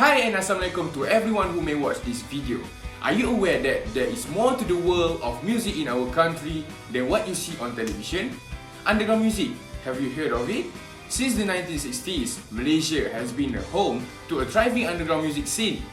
Hi and Assalamualaikum to everyone who may watch this video. Are you aware that there is more to the world of music in our country than what you see on television? Underground music, have you heard of it? Since the 1960s, Malaysia has been a home to a thriving underground music scene.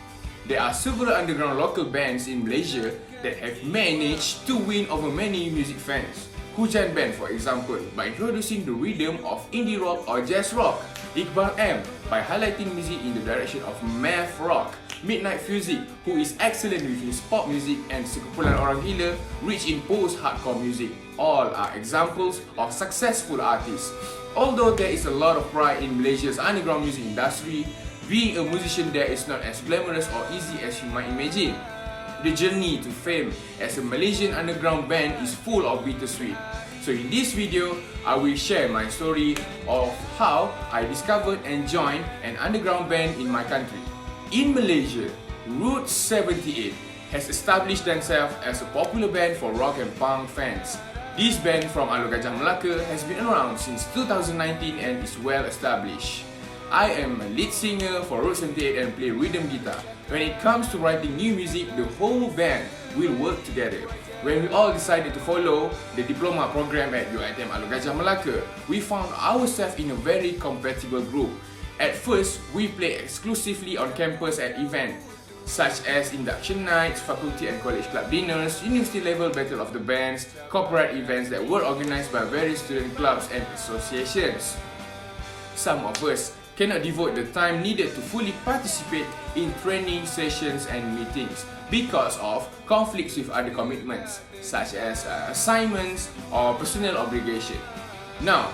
There are several underground local bands in Malaysia that have managed to win over many music fans. Hujan Band, for example, by introducing the rhythm of indie rock or jazz rock. Iqbal M, by highlighting music in the direction of math rock. Midnight Fuzik, who is excellent with his pop music, and Sekumpulan Orang Gila, rich in post-hardcore music. All are examples of successful artists. Although there is a lot of pride in Malaysia's underground music industry, being a musician there is not as glamorous or easy as you might imagine. The journey to fame as a Malaysian underground band is full of bittersweet. So in this video, I will share my story of how I discovered and joined an underground band in my country. In Malaysia, Route 78 has established themselves as a popular band for rock and punk fans. This band from Alor Gajah Melaka has been around since 2019 and is well established. I am a lead singer for Route 78 and play rhythm guitar. When it comes to writing new music, the whole band will work together. When we all decided to follow the diploma program at UiTM Alor Gajah Melaka, we found ourselves in a very compatible group. At first, we played exclusively on campus at events such as induction nights, faculty and college club dinners, university level battle of the bands, corporate events that were organized by various student clubs and associations. Some of us cannot devote the time needed to fully participate in training sessions and meetings because of conflicts with other commitments such as assignments or personal obligation. Now,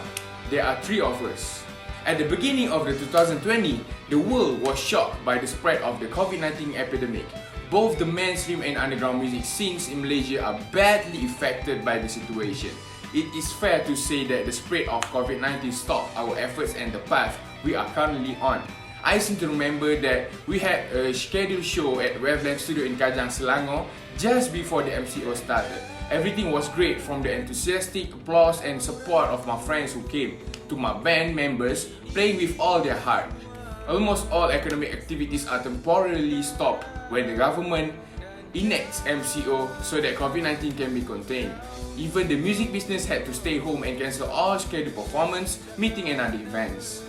there are three of us. At the beginning of the 2020, the world was shocked by the spread of the COVID-19 epidemic. Both the mainstream and underground music scenes in Malaysia are badly affected by the situation. It is fair to say that the spread of COVID-19 stopped our efforts and the path we are currently on. I seem to remember that we had a scheduled show at Waveland Studio in Kajang, Selangor just before the MCO started. Everything was great, from the enthusiastic applause and support of my friends who came, to my band members playing with all their heart. Almost all academic activities are temporarily stopped when the government enacts MCO so that COVID-19 can be contained. Even the music business had to stay home and cancel all scheduled performance, meeting and other events.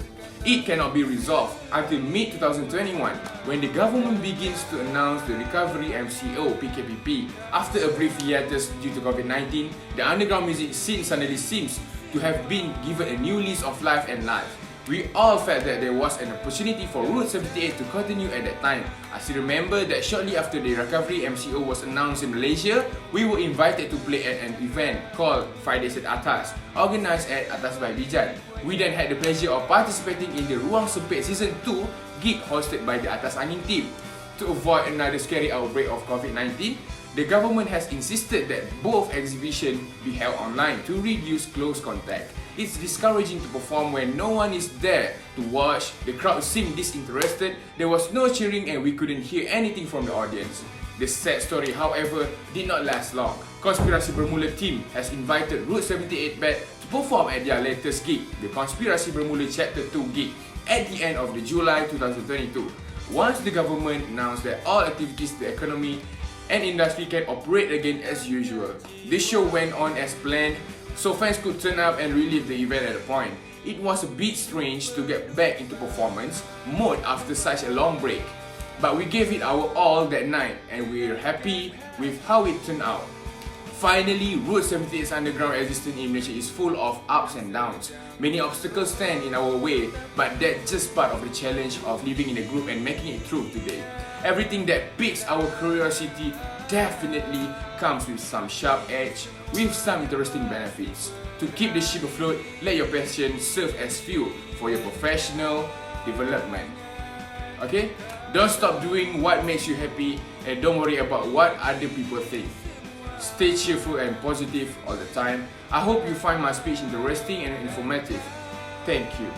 It cannot be resolved until mid-2021 when the government begins to announce the Recovery MCO PKPP. After a brief hiatus due to COVID-19, the underground music scene suddenly seems to have been given a new lease of life and life. We all felt that there was an opportunity for Route 78 to continue at that time. I still remember that shortly after the Recovery MCO was announced in Malaysia, we were invited to play at an event called Fridays at Atas, organised at Atas by Bijan. We then had the pleasure of participating in the Ruang Sempit Season 2 gig hosted by the Atas Angin team. To avoid another scary outbreak of COVID-19, the government has insisted that both exhibitions be held online to reduce close contact. It's discouraging to perform when no one is there to watch. The crowd seemed disinterested, there was no cheering and we couldn't hear anything from the audience. The sad story, however, did not last long. Konspirasi Bermula team has invited Route 78 back to perform at their latest gig, the Konspirasi Bermula Chapter 2 gig, at the end of the July 2022. Once the government announced that all activities, the economy and industry can operate again as usual. The show went on as planned, so fans could turn up and relive the event at a point. It was a bit strange to get back into performance mode after such a long break. But we gave it our all that night and we're happy with how it turned out. Finally, Route 78's underground existence in Malaysia is full of ups and downs. Many obstacles stand in our way, but that's just part of the challenge of living in a group and making it through today. Everything that piques our curiosity definitely comes with some sharp edge, with some interesting benefits. To keep the ship afloat, let your passion serve as fuel for your professional development. Okay? Don't stop doing what makes you happy and don't worry about what other people think. Stay cheerful and positive all the time. I hope you find my speech interesting and informative. Thank you.